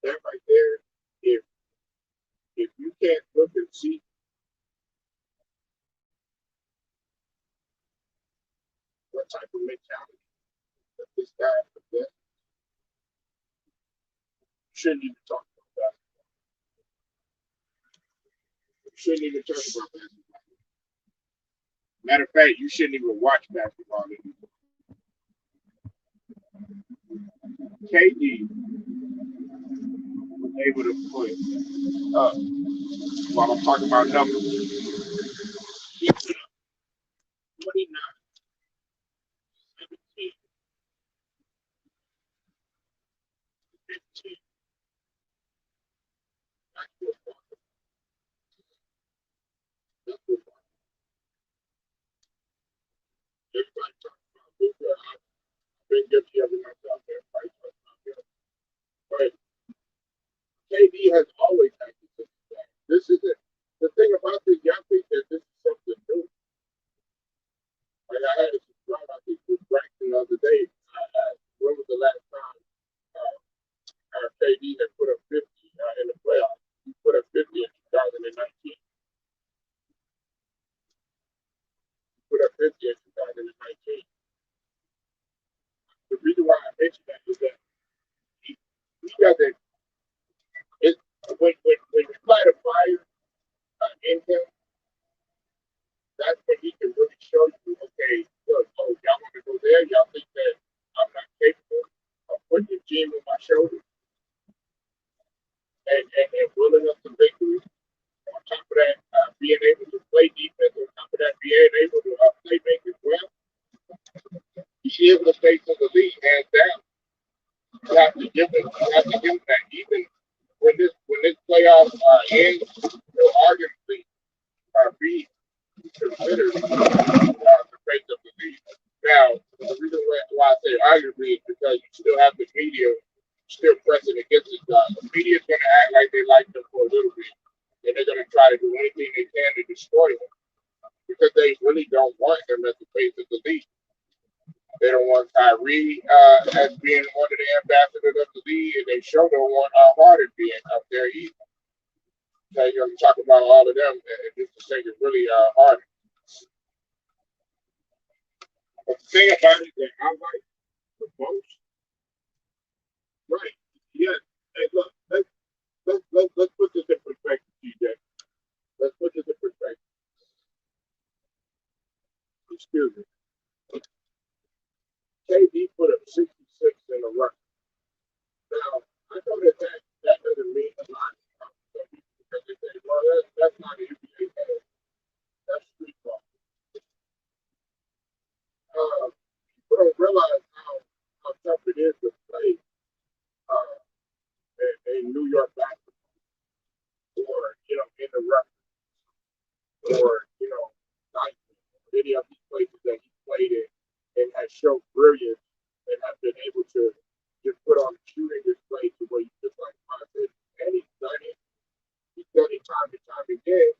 That right there, if you can't look and see what type of mentality that this guy possesses, you shouldn't even talk about that. You shouldn't even talk about basketball. Matter of fact, you shouldn't even watch basketball anymore. KD was able to put up, while I'm talking about numbers, he put up 29, 17, 15. That's what that's what everybody talks about. Luka, I've been guilty of it myself. Everybody talks about him. But KD has always had this. This isn't the thing about this. Y'all think that this is something new. Like I had a subscribe, I think with Braxton the other day. When was the last time uh, KD had put up 50 in the playoffs? He put up 50 in 2019. He put up 50 in 2019. The reason why I mention that is that he doesn't. It, when you light a fire in him, that's when he can really show you, okay, look, oh, y'all want to go there? Y'all think that I'm not capable of putting the team on my shoulders and willing us to victory? On top of that, being able to play defense, on top of that, being able to play make as well, he is the face of the league, hands down. You have to give him, you have to give him that. Even when this playoff ends, he'll arguably be considered the face of the league. Now, the reason why I say arguably is because you still have the media still pressing against this guy. The media is going to act like they like him for a little bit, and they're going to try to do anything they can to destroy him because they really don't want him as the face of the league. They don't want Kyrie as being one of the ambassadors of the league, and they sure don't want Harden being up there either. So you're going to talk about all of them, and just to say it's really Harden. But the thing about it that I like the most, right? Yeah. Hey, look, let's put this in perspective, TJ. Let's put this in perspective. Excuse me. KD put up 66 in a run. Now, I know that doesn't mean a lot because they say, well, that's not an NBA game. That's street ball. People don't realize how tough it is to play uh, in New York basketball or, in the rough or, like any of these places that he played in and has shown brilliance and have been able to just put on a shooting display to where you just like, wow, and he's done it. He's done it time and time again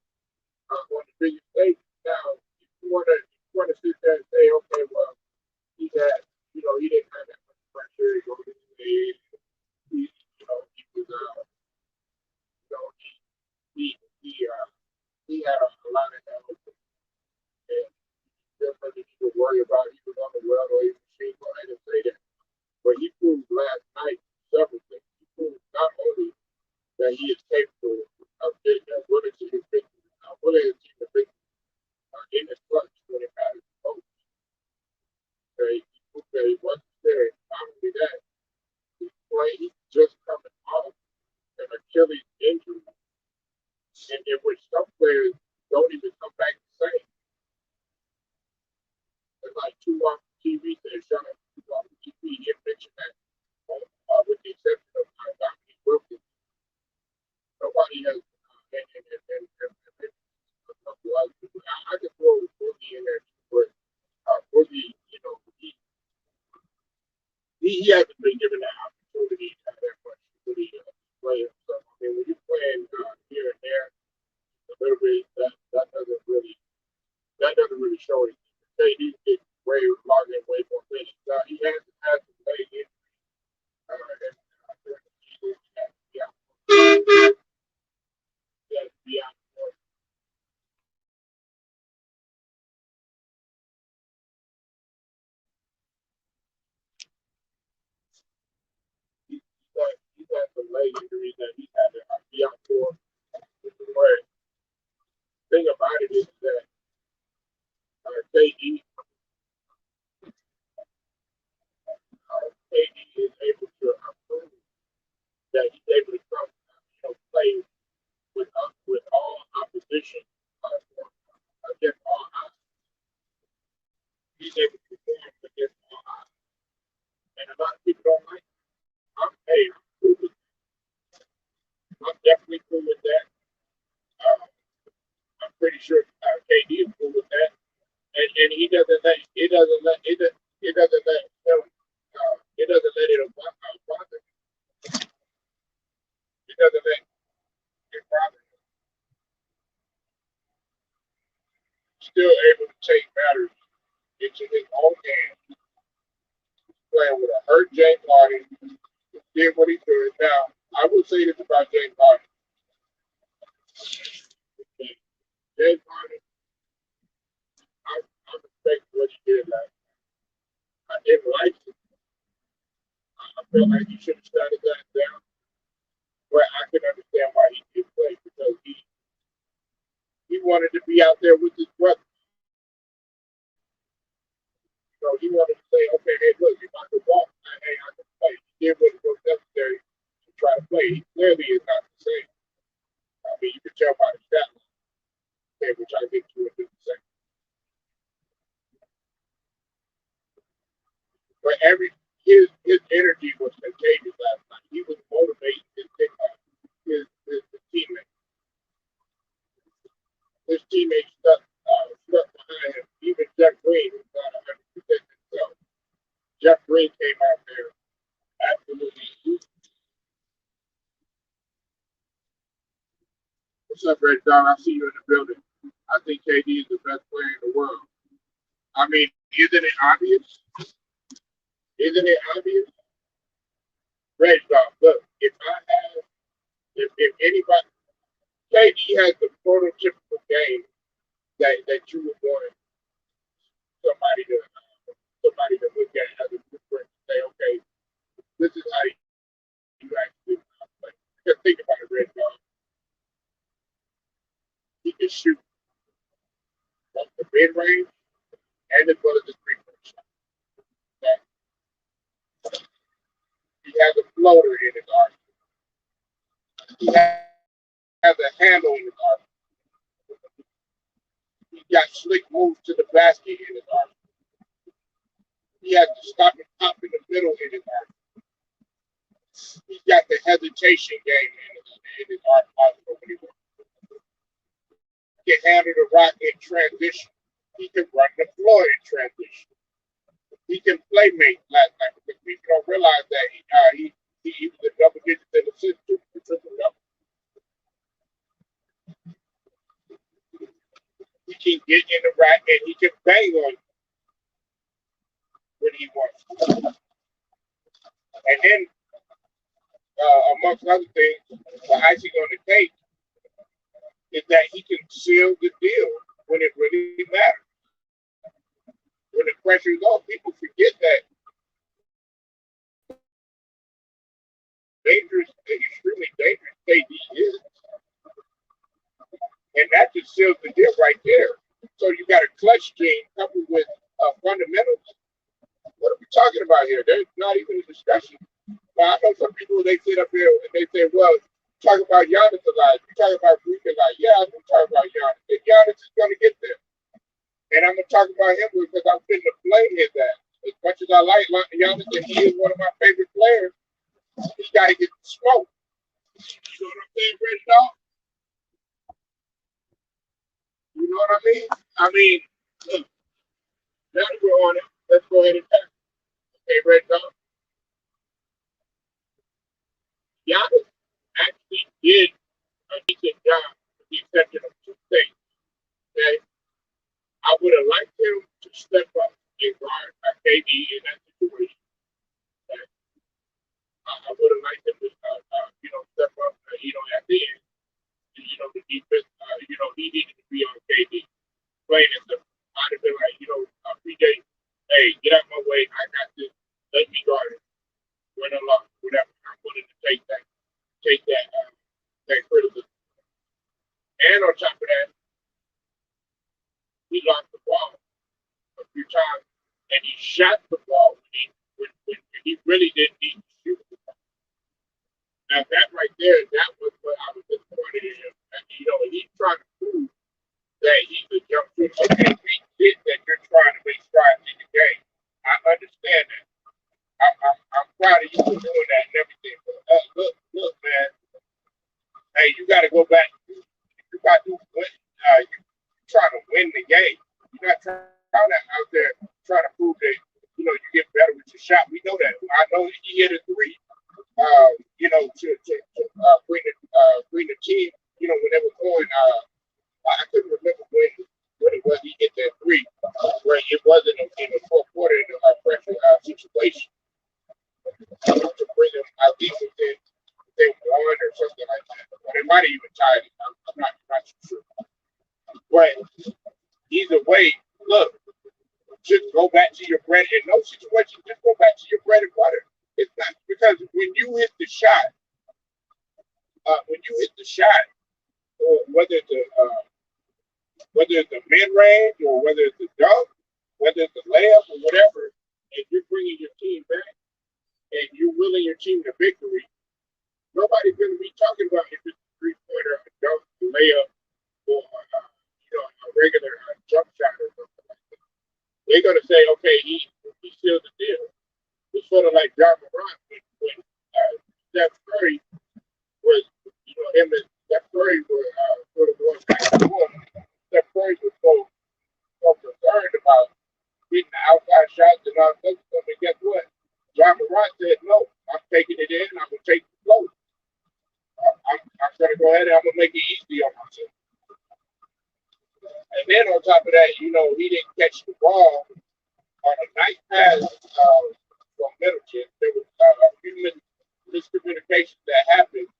on the biggest stage. Now, if you want to sit there and say, okay, well, he had, he didn't have that much pressure to go to the stage. He was, you know, he, he, uh, he had a lot of help and just nothing he could worry about. He was on the well or he was machine. Go ahead and say that. But he proved last night several things. He proved not only that he is capable of getting that willing to do victory, willing to achieve the victory in his clutch when it matters most. Okay, he proved that he wasn't scared. Not only that, he's just coming off an Achilles injury, in which some players don't even come back the same. It's like two off TV said, shut up, two off TV. He mentioned that, with the exception of Dominique Wilkins, nobody has, and a couple other people. I can throw Boogie in there too, but Boogie, he hasn't been given that opportunity that much to really play himself. I mean, when you're playing here and there, a little bit, that doesn't really show anything. KD gets way longer and way more finished. He hasn't had to play in, and That's beyond more. He's had some leg injuries that he's had to be out for. But the thing about it is that KD, KD is able to prove that he's able to come, play with all opposition against all odds. He's able to perform against all odds, and a lot of people don't like. Hey, I'm cool with, I'm definitely cool with that. Uh, I'm pretty sure KD is cool with that, and he doesn't let it doesn't let it doesn't let it bother. It doesn't let it bother. Still able to take matters into his own hands, playing with a hurt James Harden, did what he could. Now, I will say this about James Harden. Okay. James Harden, I respect what he did last night. I didn't like it. I felt like he should have shut his ass down. But I can understand why he did play because he wanted to be out there with his brother. So he wanted to say, okay, hey, look, if I could walk, hey, I can play. He did what was necessary to try to play. He clearly is not the same. I mean, you can tell by the stats, okay, which I get to in just a second. But his energy was contagious last night. He was motivating his teammates. His teammates stuck behind him. Even Jeff Green was not 100% himself. Jeff Green came out there absolutely. What's up, Red Dog? I see you in the building. I think KD is the best player in the world. I mean, isn't it obvious? Isn't it obvious? Red Dog, look, if anybody, KD has the prototypical game that you would want somebody to look at as a blueprint and say, okay, this is how you actually play. Just think about it, Red Dog. He can shoot both the mid range and as well as the 3 point shot. Okay? He has a floater in his arsenal. He has a handle in his arsenal. He got slick moves to the basket in his arsenal. He has the stop and pop in the middle in his arsenal. He's got the hesitation game in his arsenal when he can handle the rock in transition. He can run the floor in transition. He can play make last night because people don't realize that he was a double digit in assists to triple double. He can get in the rack and he can bang on you when he wants to. And then, amongst other things, the icing on the cake is that he can seal the deal when it really matters. When the pressure is on, people forget that dangerous, extremely dangerous KD is. And that just seals the deal right there. So you got a clutch gene coupled with fundamentals. What are we talking about here? There's not even a discussion. Now, I know some people, they sit up here and they say, well, talk about Giannis a lot. You talk about Greek a lot. Yeah, I'm going to talk about Giannis. And Giannis is going to get there. And I'm going to talk about him because I'm fitting to blame his ass. As much as I like Giannis and he is one of my favorite players, he got to get the smoke. You know what I'm saying, Red Dog? You know what I mean? I mean, look, now that we're on it, let's go ahead and tackle. Okay, Red Dog. Giannis actually did a decent job with the exception of 2 things. Okay? I would have liked him to step up and guard KD in that situation. Okay? I would have liked him to, step up at the end, the defense, he needed to be on KD playing as the I'd have been like, PJ, hey, get out my way. I got this. Let me guard it. Win or loss, whatever. I'm willing to take that criticism. And on top of that, he lost the ball a few times, and he shot the ball when he really didn't need to shoot. Now that right there, that was what I was disappointed in him. And, he's trying to prove that he's a jump shooter. Okay, we get that you're trying to make strides in the game. I understand that. I'm proud of you for doing that and everything. But look, man. Hey, you got to go back. You got to win. You're trying to win the game. You're not trying out there trying to prove that you get better with your shot. We know that. I know he hit a three. To bring the team. When they were going. I couldn't remember when it was he hit that three, where it wasn't in the fourth quarter in a pressure situation to bring them. I think they won or something like that. Or they might have even tied it. I'm not sure. But either way, look, just go back to your bread. In no situation, just go back to your bread and butter. It's not because when you hit the shot, or whether it's a mid range or whether it's a dunk, whether it's a layup or whatever, and you're bringing your team back and you're willing your team to victory, nobody's going to be talking about if it's a three-pointer, a dunk, a layup, or a regular jump shot or something like that. They're going to say, okay, he sealed the deal. It's sort of like John Morant when Steph Curry was, him and Steph Curry were sort of going back and forth. Steph Curry was so concerned about getting the outside shots and all that stuff. And guess what? John Morant said, no, I'm taking it in. I'm going to take the float. I'm going to go ahead and I'm going to make it easy on myself. And then on top of that, he didn't catch the ball on a nice pass from Middleton. There was a few miscommunications that happened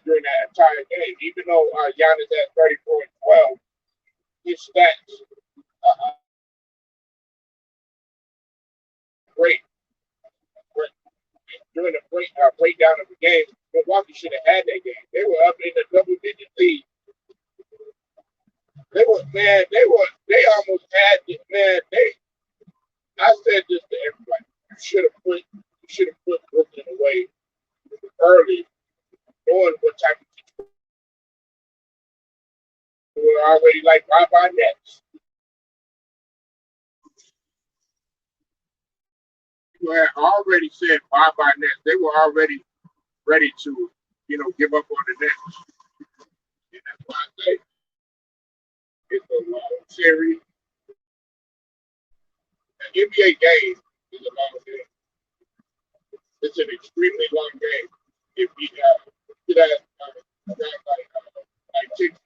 during that entire game. Even though Giannis had 34 and 12, his stats great. During the breakdown of the game, Milwaukee should have had that game. They were up in the double-digit lead. They almost had it, man. I said this to everybody. You should have put Brooklyn away early, knowing what type of situation we were already like bye next. People had already said bye next. They were already ready to, give up on the Nets. And that's why I say it's a long series. An NBA game is a long game. It's an extremely long game. If we could have like six,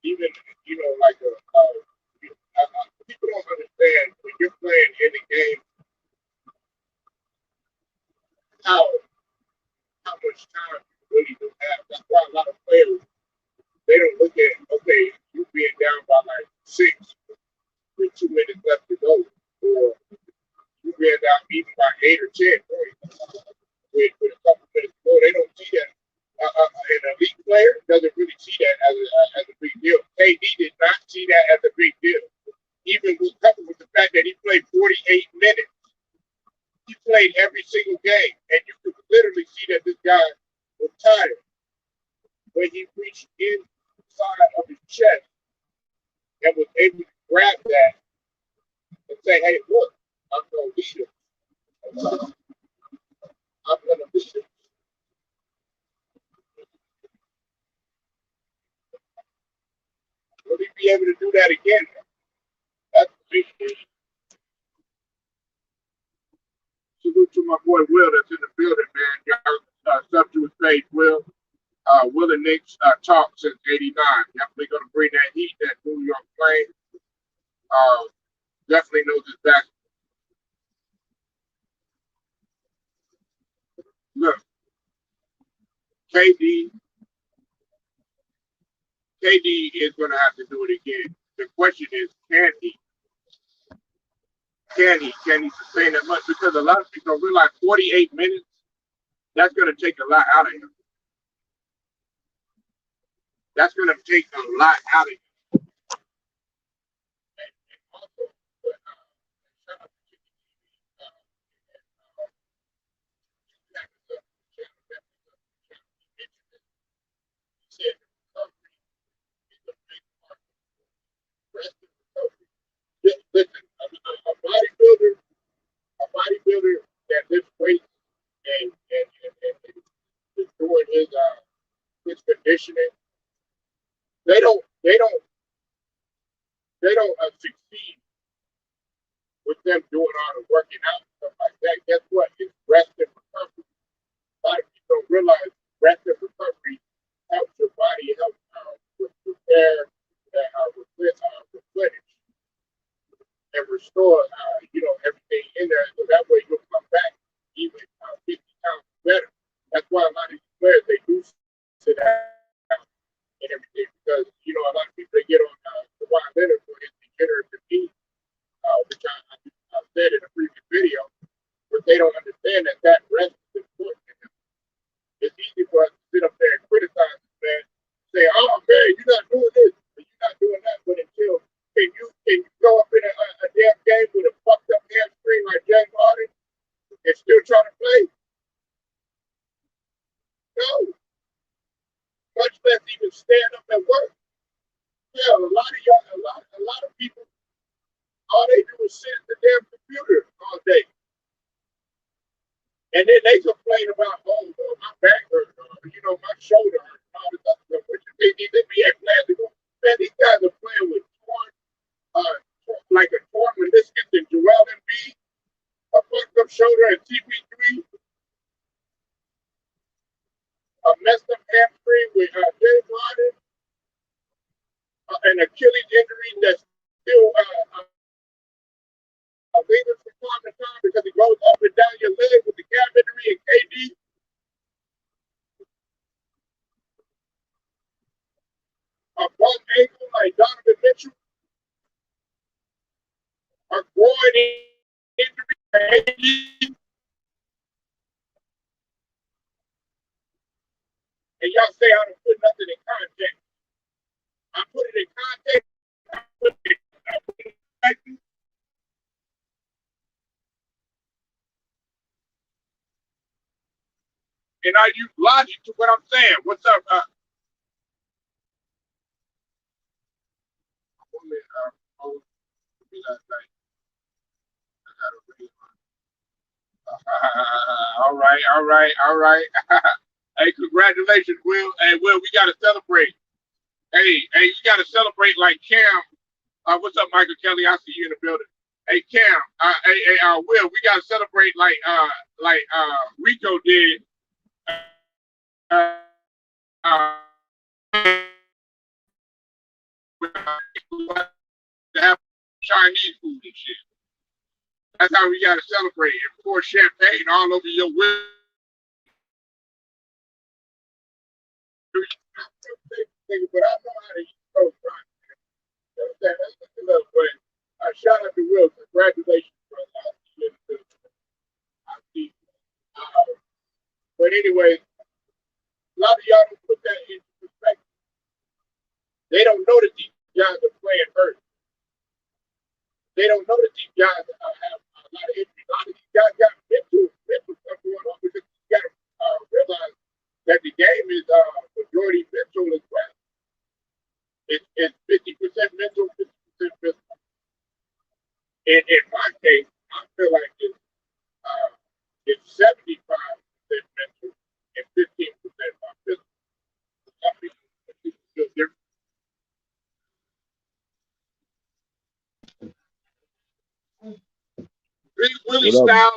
even like people don't understand when you're playing any game how much time you really do have. That's why a lot of players they don't look at you being down by like 6 with 2 minutes left to go, or you being down even by 8 or 10 points with a couple minutes to go. They don't see that. An elite player doesn't really see that as a big deal. KD did not see that as a big deal, even coupled with the fact that he played 48 minutes. He played every single game, and you could literally see that this guy was tired when he reached inside of his chest and was able to grab that and say, "Hey, look, I'm going to lead him. I'm going to lead him." Will he be able to do that again? That's the big thing. Salute to my boy Will that's in the building, man. Y'all sub to his page, Will. Will and Knicks talk since '89. Definitely going to bring that heat, that New York Flame. Definitely knows his basketball. Look, KD, KD is going to have to do it again. The question is, can he sustain that much? Because a lot of people don't realize 48 minutes, that's going to take a lot out of him. That's going to take a lot out of him. And also, shout out to he said recovery is a big part. Rest and recovery. Listen, a bodybuilder that lifts weights and is doing his conditioning, they don't they don't they don't succeed with them doing all the working out and stuff like that. Guess what? It's rest and recovery. A lot of people don't realize rest and recovery helps your body help repair, replenish, and restore, everything in there. So that way you'll come back even 50 pounds better. That's why a lot of these players they do sit down and everything because a lot of people they get on Kawhi Leonard for his degenerative knee, which I said in a previous video, but they don't understand that rest is important to them. It's easy for us to sit up there and criticize this man, say, "Oh man, you're not doing this, but you're not doing that." But until can you go up in a damn game with a fucked up hamstring like James Harden and still try to play? No, much less even stand up and work. Yeah, a lot of y'all, a lot of people, all they do is sit at the damn computer all day. And then they complain about, my back hurt, my shoulder hurt, and all this other stuff. Which they need to be at playing. Man, these guys are playing with like a torn meniscus and Joel Embiid, a fucked up shoulder and CP3, a messed up hamstring with James Harden, an Achilles injury that's still lingers from time to time because it goes up and down your leg with the calf injury and KD. A bum ankle like Donovan Mitchell, a groin injury like KD. And y'all say I don't put nothing in context. I put it in context. I put it in perspective. And I use logic to what I'm saying. What's up? Last night. I got a ring all right. Hey, congratulations, Will. Hey, Will, we got to celebrate. Hey, you got to celebrate like Cam. What's up, Michael Kelly? I see you in the building. Hey, Cam. Will, we got to celebrate like Rico did. Uh, uh, to have Chinese food and shit. That's how we gotta celebrate and pour champagne all over your will. But I know how to eat those right. That's a little way. Shout out to Will. Congratulations, brother. I see. But anyway, a lot of y'all don't put that into perspective. They don't know that these guys are playing hurt. They don't know that these guys have a lot of injuries. A lot of these guys got mental stuff going on because you got to realize that the game is majority mental as well. It's 50% mental, 50% physical. In my case, I feel like it's 75% mental and 15% physical. Some people feel different. Willie Styles,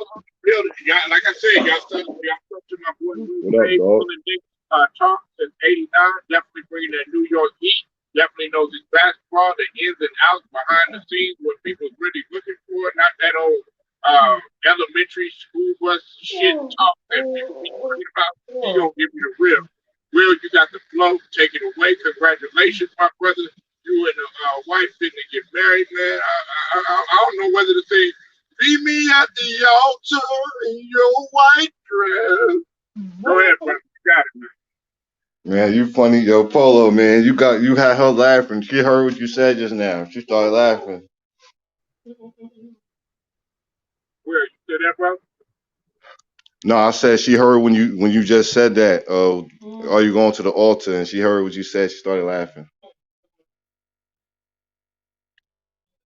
like I said, y'all stuck to my boy Talk since '89. Definitely bringing that New York heat. Definitely knows his basketball, the ins and outs behind the scenes, what people really looking for. Not that old elementary school bus shit talk that people be talking about. He gonna give you the real. Will, you got the flow. Take it away. Congratulations, my brother. You and the wife didn't get married, man. I don't know whether to say, "Meet me at the altar in your white dress." Go ahead, brother. You got it, man. Man, you funny, yo, Polo, man. You had her laughing. She heard what you said just now. She started laughing. Where you said that, brother? No, I said she heard when you just said that. Are you going to the altar? And she heard what you said. She started laughing.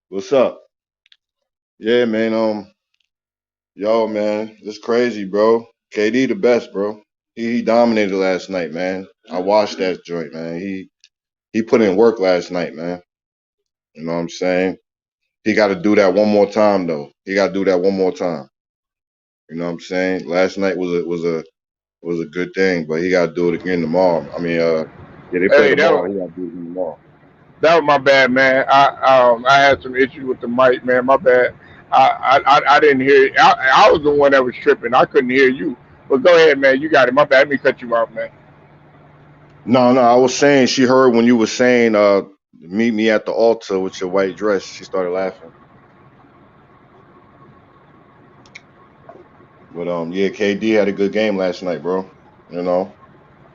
What's up? Yeah, man. Yo, man, it's crazy, bro. KD the best, bro. He dominated last night, man. I watched that joint, man. He put in work last night, man. You know what I'm saying? He got to do that one more time, though. He got to do that one more time. You know what I'm saying? Last night was a good thing, but he got to do it again tomorrow. I mean, yeah, they play Hey, that tomorrow. was He got to do it again tomorrow. that was my bad, man. I had some issues with the mic, man. My bad. I didn't hear. I was the one that was tripping. I couldn't hear you. But go ahead, man. You got it. My bad. Let me cut you off, man. No, I was saying she heard when you were saying, meet me at the altar with your white dress. She started laughing. But yeah, KD had a good game last night, bro. You know,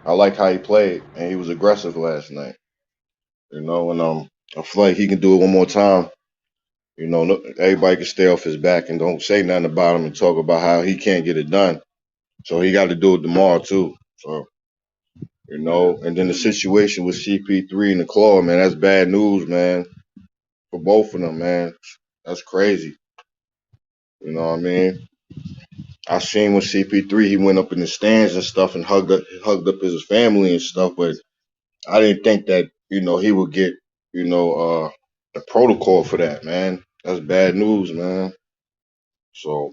I like how he played, and he was aggressive last night. You know, and I feel like he can do it one more time. You know, everybody can stay off his back and don't say nothing about him and talk about how he can't get it done. So he got to do it tomorrow too. So you know, and then the situation with CP3 and the claw, man, that's bad news, man, for both of them, man. That's crazy. You know what I mean? I seen with CP3, he went up in the stands and stuff and hugged up his family and stuff, but I didn't think that he would get the protocol for that, man. That's bad news, man. So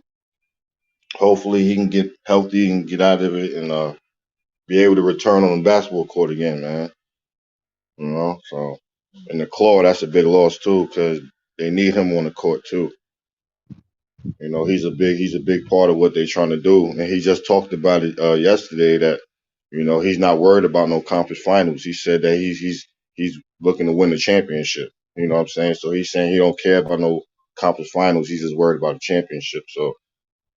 hopefully he can get healthy and get out of it and be able to return on the basketball court again, man. You know, so and the claw, that's a big loss too, because they need him on the court too. You know, he's a big part of what they're trying to do, and he just talked about it yesterday that he's not worried about no conference finals. He said that he's looking to win the championship. You know what I'm saying? So he's saying he don't care about no conference finals. He's just worried about the championship. So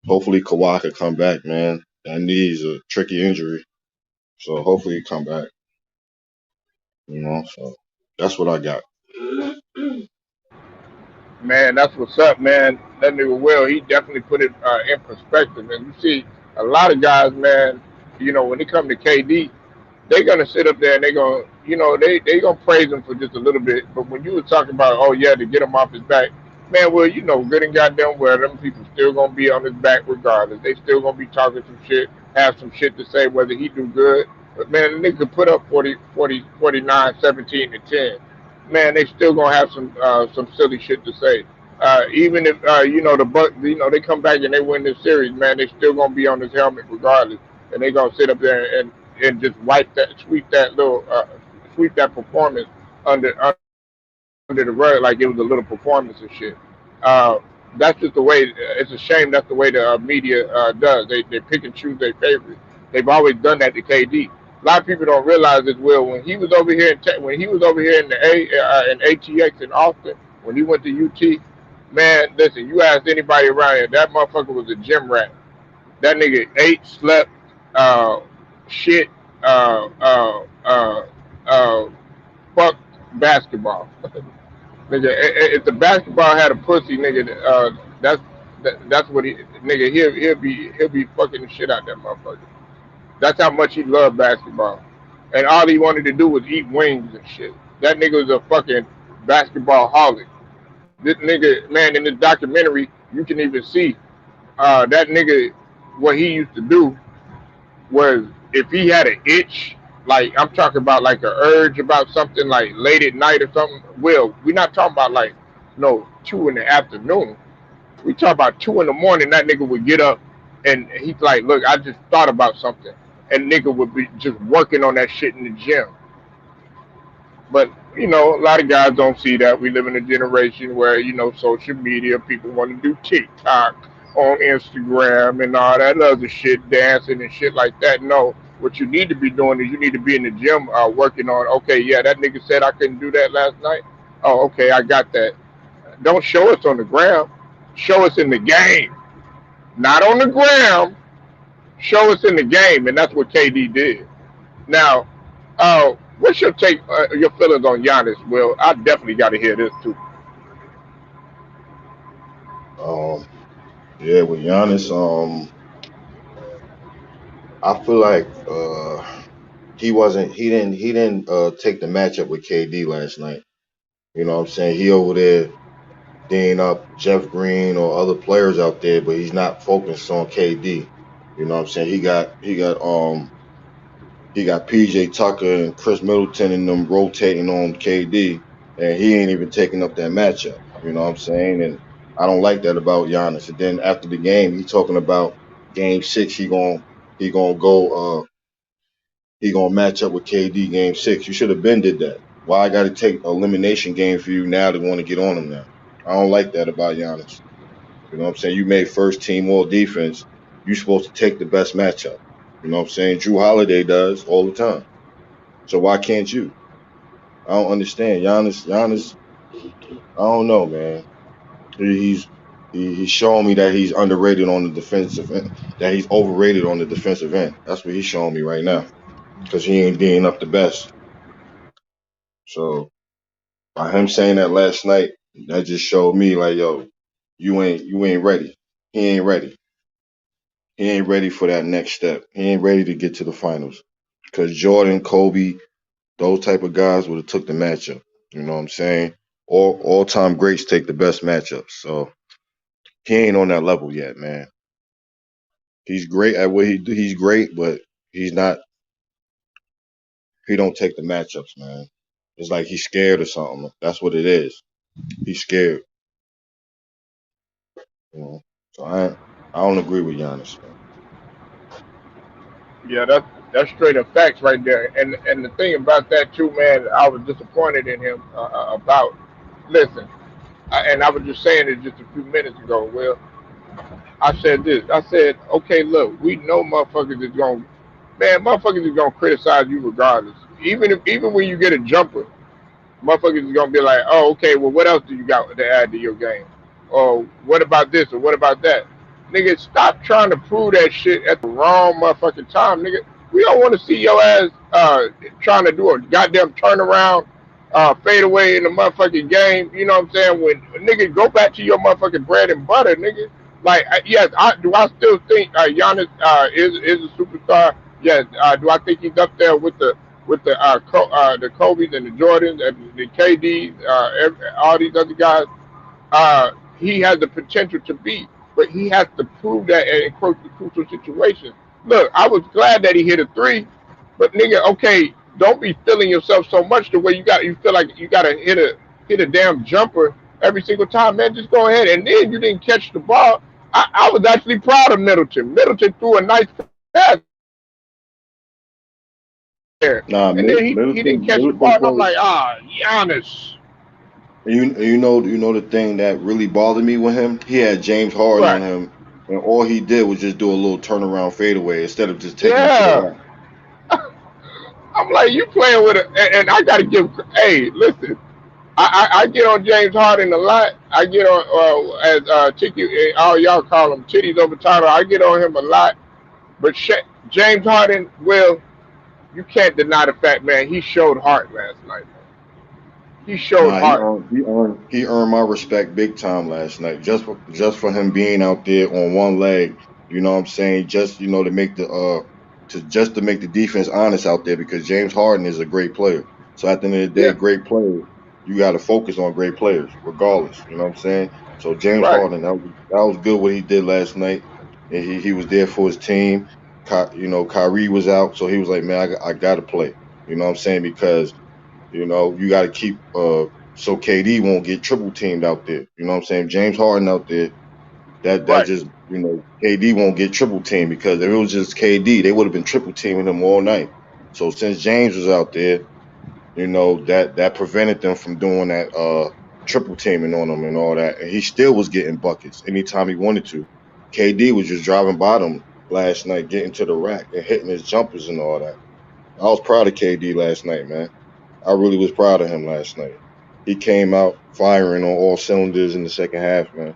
hopefully Kawhi can come back, man. That knee is a tricky injury, so hopefully he come back. You know, so that's what I got. Man, that's what's up, man. That nigga Will, he definitely put it in perspective. And you see, a lot of guys, man, when it come to KD, they gonna sit up there and they gonna, they gonna praise him for just a little bit. But when you were talking about, oh yeah, to get him off his back, man, well, good and goddamn well, them people still gonna be on his back regardless. They still gonna be talking some shit, have some shit to say whether he do good. But man, the nigga put up 40, 40, 49, 17, and 10. Man, they still gonna have some silly shit to say. Even if the Buck, they come back and they win this series, man, they still gonna be on his helmet regardless, and they gonna sit up there and just sweep that performance under under the rug like it was a little performance and shit. Uh, that's just the way. It's a shame that's the way the media does. They pick and choose their favorites. They've always done that to KD. A lot of people don't realize this. Will when he was over here when he was over here in the in ATX in Austin when he went to UT, man, listen, you ask anybody around here, that motherfucker was a gym rat. That nigga ate, slept, uh, shit, uh, fuck basketball. Nigga, if the basketball had a pussy, nigga, that's what nigga, he'll be fucking the shit out that motherfucker. That's how much he loved basketball, and all he wanted to do was eat wings and shit. That nigga was a fucking basketball holic. This nigga, man, in this documentary, you can even see that nigga what he used to do was if he had an itch, like I'm talking about like an urge about something like late at night or something. Well, we're not talking about like no 2 in the afternoon. We talk about 2 in the morning. That nigga would get up and he's like, "Look, I just thought about something," and nigga would be just working on that shit in the gym. But a lot of guys don't see that. We live in a generation where social media people want to do TikTok on Instagram and all that other shit, dancing and shit like that. No, What you need to be doing is you need to be in the gym working on. Okay, yeah, that nigga said I couldn't do that last night. Oh, okay, I got that. Don't show us on the ground. Show us in the game, not on the ground. Show us in the game, and that's what KD did. Now, what's your take, your feelings on Giannis? Well, I definitely got to hear this too. Um, yeah, with Giannis, I feel like he didn't take the matchup with KD last night. You know what I'm saying? He over there Dean up Jeff Green or other players out there, but he's not focused on KD. You know what I'm saying? He got PJ Tucker and Chris Middleton and them rotating on KD, and he ain't even taking up that matchup. You know what I'm saying? And I don't like that about Giannis. And then after the game, he talking about game 6, he gonna match up with KD game 6. You should have been did that. Why I got to take elimination game for you now to want to get on him now? I don't like that about Giannis. You know what I'm saying? You made first team all defense. You're supposed to take the best matchup. You know what I'm saying? Drew Holiday does all the time. So why can't you? I don't understand. Giannis, I don't know, man. He's showing me that he's underrated on the defensive end, that he's overrated on the defensive end. That's what he's showing me right now. Because he ain't being up the best. So by him saying that last night, that just showed me like, yo, you ain't ready. He ain't ready. He ain't ready for that next step. He ain't ready to get to the finals. Because Jordan, Kobe, those type of guys would have took the matchup. You know what I'm saying? All time greats take the best matchups. So he ain't on that level yet, man. He's great at what he do. He's great, but he's not. He don't take the matchups, man. It's like he's scared or something. That's what it is. He's scared. You know. So I don't agree with Giannis, man. Yeah, that's straight up facts right there. And the thing about that too, man, I was disappointed in him about. Listen, and I was just saying it just a few minutes ago. Well, I said this. I said, okay, look, we know motherfuckers is going, man, motherfuckers is gonna criticize you regardless. Even when you get a jumper, motherfuckers is gonna be like, oh, okay, well, what else do you got to add to your game? Or what about this? Or what about that? Nigga, stop trying to prove that shit at the wrong motherfucking time, nigga. We don't want to see your ass trying to do a goddamn turnaround, fade away in the motherfucking game. You know what I'm saying? When nigga go back to your motherfucking bread and butter, nigga. Like yes, I still think Giannis is a superstar. Yes, do I think he's up there with the Kobe's and the Jordans and the KDs, all these other guys? He has the potential to be, but he has to prove that in crucial situations. Look, I was glad that he hit a three, but nigga, okay, don't be feeling yourself so much to where you feel like you gotta hit a damn jumper every single time, man. Just go ahead. And then you didn't catch the ball. I was actually proud of Middleton. Middleton threw a nice pass there, Nah, and then he didn't catch the Middleton ball, and I'm played. like, Giannis, You know the thing that really bothered me with him. He had James Harden on right? him, and all he did was just do a little turnaround fadeaway instead of just taking it to the Yeah. rack. I'm like, you playing with it, and I got to give. Hey, listen, I get on James Harden a lot. I get on as Tiki, all y'all call him titties over title. I get on him a lot, but James Harden, well, you can't deny the fact, man. He showed heart last night. He showed Nah, heart. he earned my respect big time last night just for him being out there on one leg. You know what I'm saying? Just to make the defense honest out there because James Harden is a great player. So at the end of the day, Yeah, great players, you got to focus on great players regardless. You know what I'm saying? So James right. Harden, that was good what he did last night. And he was there for his team. Kyrie was out, so he was like, man, I got to play. You know what I'm saying? Because you got to keep so KD won't get triple teamed out there. You know what I'm saying? James Harden out there, that Right. just KD won't get triple teamed because if it was just KD, they would have been triple teaming him all night. So since James was out there, that prevented them from doing that triple teaming on him and all that. And he still was getting buckets anytime he wanted to. KD was just driving bottom. last night, getting to the rack and hitting his jumpers and all that. I was proud of KD last night, man. I really was proud of him last night. He came out firing on all cylinders in the second half, man.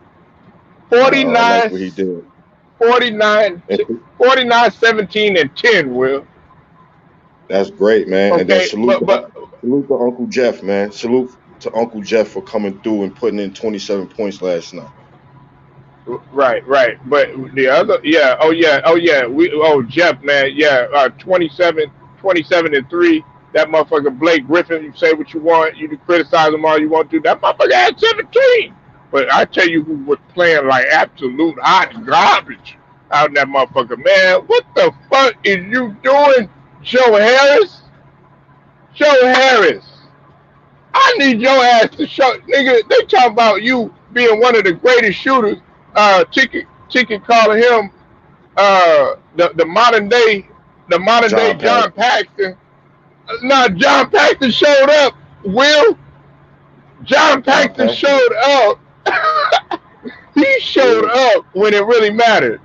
I like 49, what he did. 49, And 49, 17, and 10, Will. that's great, man. And then Okay, salute to Uncle Jeff, man. Salute to Uncle Jeff for coming through and putting in 27 points last night. right. But the other, Jeff, man, 27 and 3. That motherfucker Blake Griffin, you say what you want, you can criticize him all you want to. That motherfucker had 17. But I tell you who was playing like absolute hot garbage out in that motherfucker, man. What the fuck is you doing, Joe Harris? Joe Harris. I need your ass to show, nigga. They talk about you being one of the greatest shooters. Chicken calling him the modern day John John Paxson. Paxton. No, John Paxton showed up. Will John John Paxton Paxson. showed up? He showed Yeah. up when it really mattered.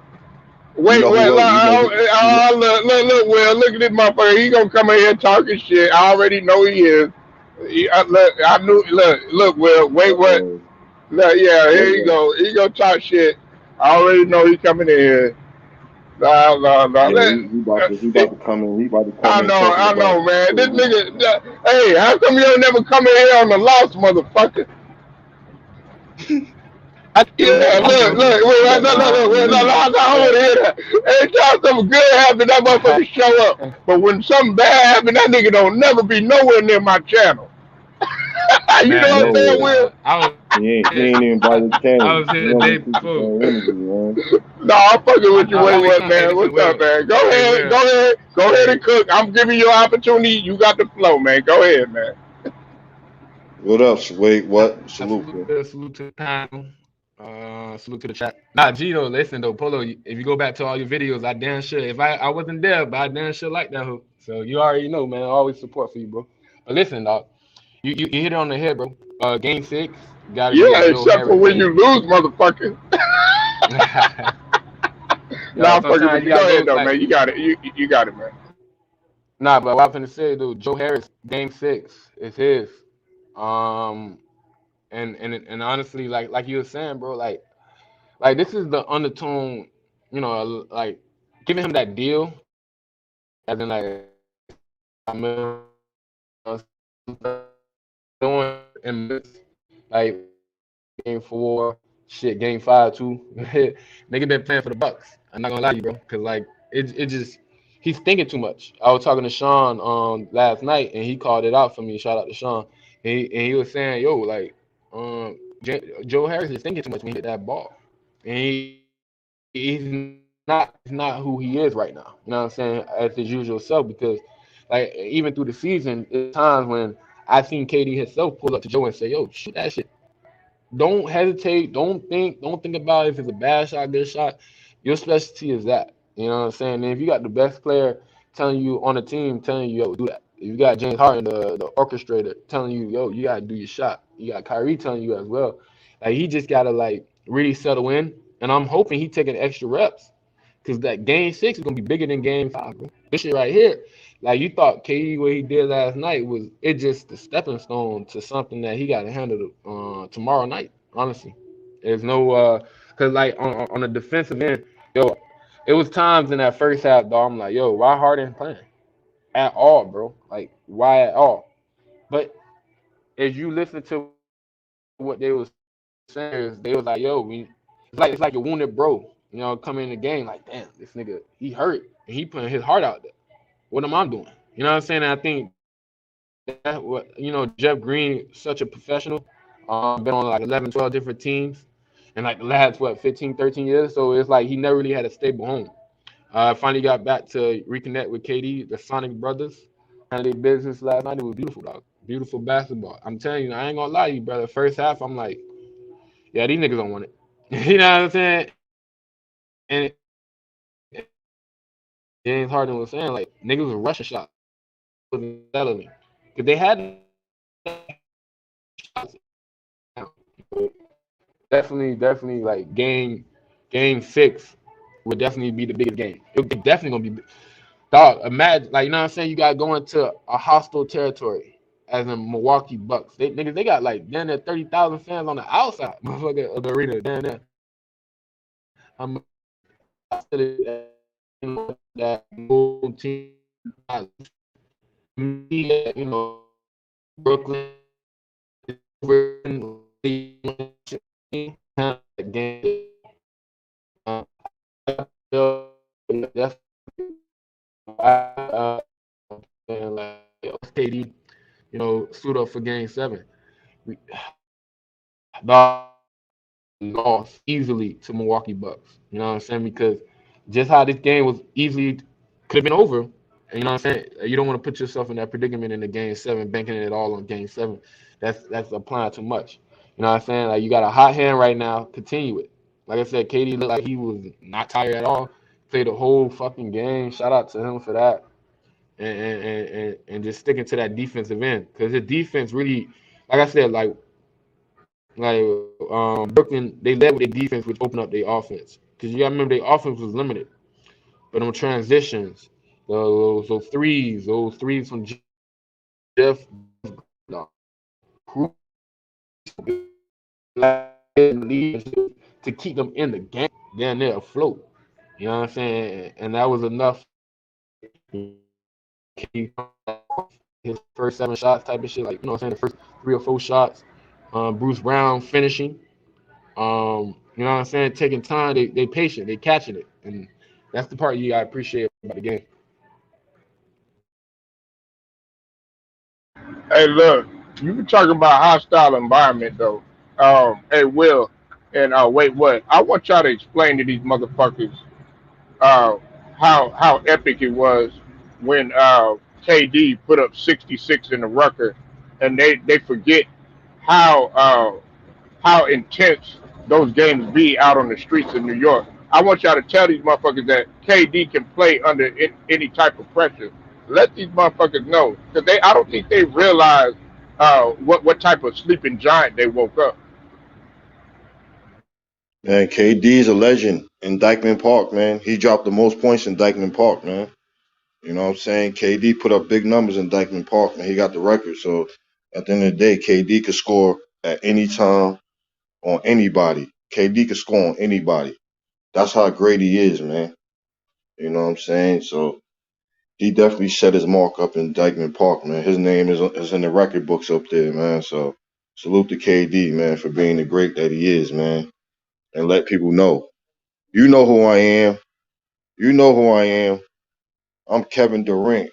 You Wait, know who else? look, look at this motherfucker. He gonna come in here talking shit. I already know he is. I knew. Look, Will. Wait, what? Uh-oh. Look, yeah, here you Yeah. go. He gonna talk shit. I already know he coming in here. No. Yeah, he about to come in. He about to come in talking I know, about. man. This nigga. Hey, how come you don't never come in here on the lost, motherfucker? Yeah, look, wait, no, I don't want to hear that. Anytime something good happen, that motherfucker show up. But when something bad happen, that nigga don't never be nowhere near my channel. You Man, know what I'm saying, Nowhere. Will? He ain't even by his I channel. was here He the on day his Super before. Bowl interview, man. No, I'm fucking with you. I Wait, always what, come. man? Hey, What's listen, up, Will. man? Go Hey, ahead, Will. go ahead Hey, and cook. I'm giving you an opportunity. You got the flow, man. Go ahead, man. What else? Wait, what? I Salute, bro. salute to the panel. Salute to the chat. Nah, Gino, listen though, Polo. If you go back to all your videos, I damn sure. If I wasn't there, but I damn sure like that hook. So you already know, man. Always support for you, bro. But listen, dog. You hit it on the head, bro. Game 6, got to Yeah, give Joe except for Harris, when you man. lose, motherfucker. Nah, I'm fucking with Sometimes you. you Go gotta ahead, go though, like. man. You got it. You got it, man. Nah, but what I'm finna say, dude, Joe Harris, game 6 is his. Um, and honestly, like you were saying, bro, like this is the undertone, like giving him that deal, as in like doing in this, like game 4, shit, game 5 too. Nigga been playing for the Bucks. I'm not gonna lie to you, bro, because like it just he's thinking too much. I was talking to Sean last night and he called it out for me. Shout out to Sean. And he was saying, yo, like Joe Harris is thinking too much when he hit that ball. And he's not who he is right now. You know what I'm saying? As his usual self, because like even through the season, there's times when I seen KD himself pull up to Joe and say, yo, shoot that shit. Don't hesitate. Don't think about if it's a bad shot, good shot. Your specialty is that. You know what I'm saying? And if you got the best player telling you on the team, telling you, yo, do that. If you got James Harden, the orchestrator, telling you, yo, you gotta do your shot. You got Kyrie telling you as well. Like he just gotta like really settle in. And I'm hoping he taking extra reps. Cause that game 6 is gonna be bigger than game 5, bro. This shit right here. Like you thought KD what he did last night was it just the stepping stone to something that he got to handle tomorrow night. Honestly, there's no cause like on the defensive end, yo, it was times in that first half, dog. I'm like, yo, why Harden playing at all, bro? Like why at all? But as you listen to what they was saying, they was like, yo, it's like a wounded bro, coming in the game like, damn, this nigga he hurt and he putting his heart out there. What am I doing? You know what I'm saying? And I think that what Jeff Green, such a professional, been on like 11, 12 different teams in like the last 15, 13 years. So it's like he never really had a stable home. Finally got back to reconnect with KD, the Sonic brothers. Handled their business last night. It was beautiful, dog. Beautiful basketball. I'm telling you, I ain't gonna lie to you, brother. First half, I'm like, yeah, these niggas don't want it. You know what I'm saying? And James Harden was saying like niggas was rushing shots, wasn't settling because they had shots. Definitely like game 6 would definitely be the biggest game. It would definitely gonna be dog. Imagine, like, you know what I'm saying? You got to go into a hostile territory, as in Milwaukee Bucks. They got like down there 30,000 fans on the outside, motherfucker, of the arena down there. I'm that whole team, you know, Brooklyn, game. That's and like KD, you know, suit up for Game 7. We lost easily to Milwaukee Bucks. You know what I'm saying? Because just how this game was easily could have been over. And you know what I'm saying? You don't want to put yourself in that predicament in the Game 7, banking it all on Game 7. That's applying too much. You know what I'm saying? Like, you got a hot hand right now. Continue it. Like I said, KD looked like he was not tired at all. Played the whole fucking game. Shout out to him for that. And just sticking to that defensive end, because the defense really, like I said, like Brooklyn, they led with their defense, which opened up their offense. Because you got to remember, their offense was limited, but on transitions, those threes from Jeff, to keep them in the game, down there afloat. You know what I'm saying? And that was enough. His first 7 shots type of shit, like, you know what I'm saying, the first 3 or 4 shots. Bruce Brown finishing. You know what I'm saying, taking time. They patient, they catching it, and that's the part you gotta appreciate about the game. Hey, look, you were talking about hostile environment though. Hey, Will, and wait, what? I want y'all to explain to these motherfuckers uh, how epic it was when KD put up 66 in the Rucker, and they forget how how intense those games be out on the streets of New York. I want y'all to tell these motherfuckers that KD can play under any type of pressure. Let these motherfuckers know, because I don't think they realize what type of sleeping giant they woke up. Man, KD's a legend in Dyckman Park, man. He dropped the most points in Dyckman Park, man. You know what I'm saying? KD put up big numbers in Dyckman Park, and he got the record. So at the end of the day, KD could score at any time on anybody. KD could score on anybody. That's how great he is, man. You know what I'm saying? So he definitely set his mark up in Dyckman Park, man. His name is in the record books up there, man. So salute to KD, man, for being the great that he is, man. And let people know. You know who I am. You know who I am. I'm Kevin Durant.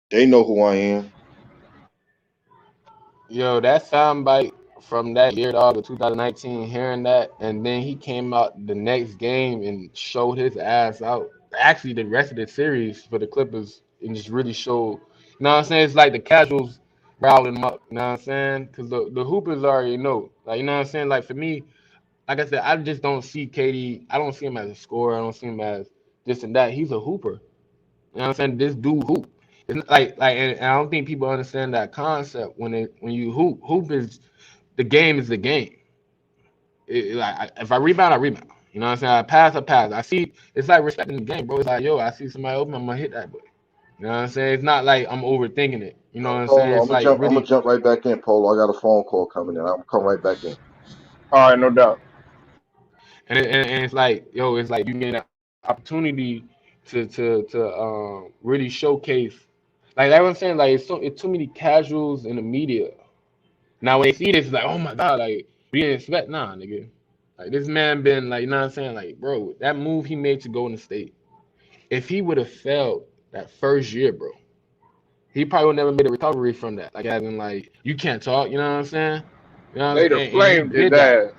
They know who I am. Yo, that soundbite from that year, dog, of 2019, hearing that, and then he came out the next game and showed his ass out. Actually, the rest of the series for the Clippers, and just really showed. You know what I'm saying? It's like the casuals riling them up. You know what I'm saying? Because the Hoopers already know. Like, you know what I'm saying? Like, for me, like I said, I just don't see KD. I don't see him as a scorer. I don't see him as this and that. He's a hooper. You know what I'm saying? This dude hoop. It's and I don't think people understand that concept when you hoop. Hoop is the game is the game. If I rebound, I rebound. You know what I'm saying? I pass, I pass. I see. It's like respecting the game, bro. It's like, yo, I see somebody open, I'm gonna hit that boy. You know what I'm saying? It's not like I'm overthinking it. You know what I'm saying? Polo, It's like I'm gonna really, jump right back in, Polo. I got a phone call coming in. I'm gonna come right back in. All right, no doubt. and it's like, yo, it's like you get an opportunity to really showcase. Like I'm saying, like it's too many casuals in the media. Now when they see this, it's like, oh my god, like we didn't expect, nah, nigga. Like this man been like, you know what I'm saying, like, bro, that move he made to Golden State. If he would have failed that first year, bro, he probably would never made a recovery from that. Like, as in, like, you can't talk, you know what I'm saying? You know what I'm They'd have saying? And he flamed his did that. ass.